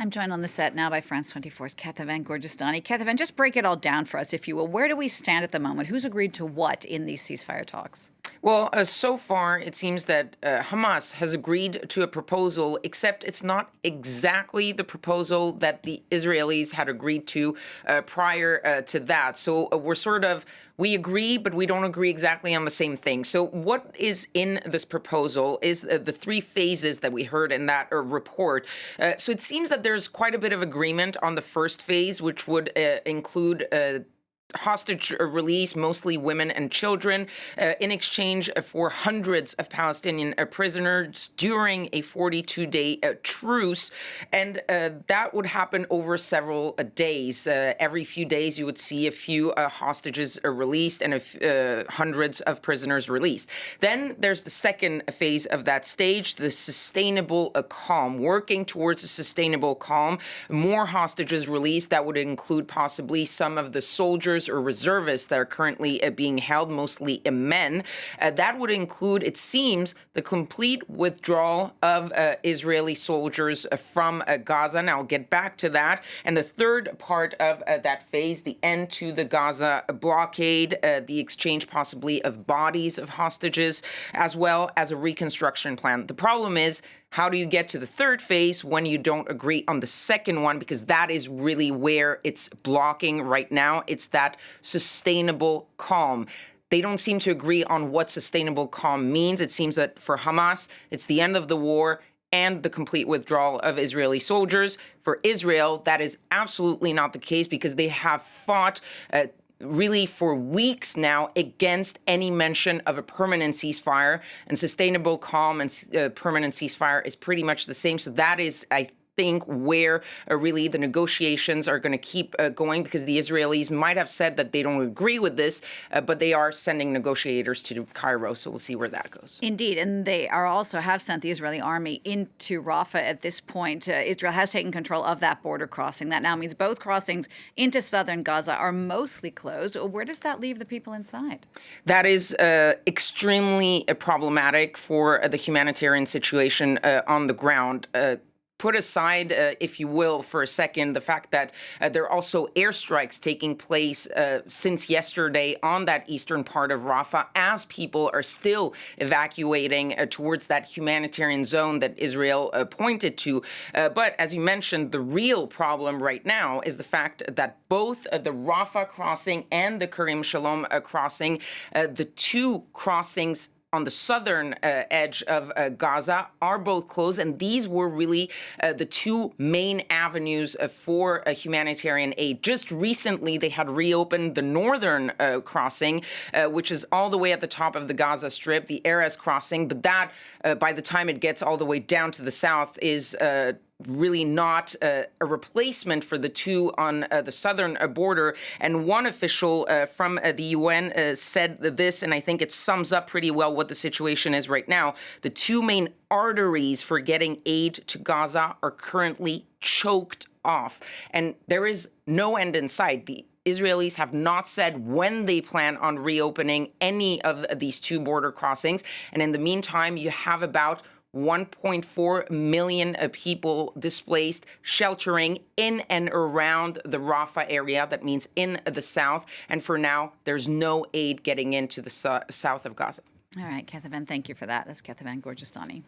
I'm joined on the set now by France 24's Kéthévane Gorjestani. Kéthévane, just break it all down for us, if you will. Where do we stand at the moment? Who's agreed to what in these ceasefire talks? Well, so far, it seems that Hamas has agreed to a proposal, except it's not exactly the proposal that the Israelis had agreed to prior to that. So we agree, but we don't agree exactly on the same thing. So what is in this proposal is the three phases that we heard in that report. So it seems that there's quite a bit of agreement on the first phase, which would include hostage release, mostly women and children, in exchange for hundreds of Palestinian prisoners during a 42-day truce. And that would happen over several days. Every few days, you would see a few hostages released and hundreds of prisoners released. Then there's the second phase of that stage, the sustainable calm, working towards a sustainable calm, more hostages released. That would include possibly some of the soldiers or reservists that are currently being held, mostly men. That would include, it seems, the complete withdrawal of Israeli soldiers from Gaza. And I'll get back to that. And the third part of that phase, the end to the Gaza blockade, the exchange possibly of bodies of hostages, as well as a reconstruction plan. The problem is, how do you get to the third phase when you don't agree on the second one? Because that is really where it's blocking right now. It's that sustainable calm. They don't seem to agree on what sustainable calm means. It seems that for Hamas, it's the end of the war and the complete withdrawal of Israeli soldiers. For Israel, that is absolutely not the case because they have fought really for weeks now against any mention of a permanent ceasefire, and sustainable calm and permanent ceasefire is pretty much the same. So that is, I think, where really the negotiations are going to keep going, because the Israelis might have said that they don't agree with this, but they are sending negotiators to Cairo. So we'll see where that goes. Indeed. And they are also have sent the Israeli army into Rafah at this point. Israel has taken control of that border crossing. That now means both crossings into southern Gaza are mostly closed. Where does that leave the people inside? That is extremely problematic for the humanitarian situation on the ground. Put aside, if you will, for a second, the fact that there are also airstrikes taking place since yesterday on that eastern part of Rafah as people are still evacuating towards that humanitarian zone that Israel pointed to. But as you mentioned, the real problem right now is the fact that both the Rafah crossing and the Karim Shalom crossing, the two crossings on the southern edge of Gaza, are both closed. And these were really the two main avenues for humanitarian aid. Just recently, they had reopened the northern crossing, which is all the way at the top of the Gaza Strip, the Erez crossing. But that, by the time it gets all the way down to the south, is really not a replacement for the two on the southern border. And one official from the UN said this, and I think it sums up pretty well what the situation is right now. The two main arteries for getting aid to Gaza are currently choked off, and there is no end in sight. The Israelis have not said when they plan on reopening any of these two border crossings. And in the meantime, you have about 1.4 million people displaced, sheltering in and around the Rafah area. That means in the south. And for now, there's no aid getting into the south of Gaza. All right, Kéthévane, thank you for that. That's Kéthévane Gorjestani.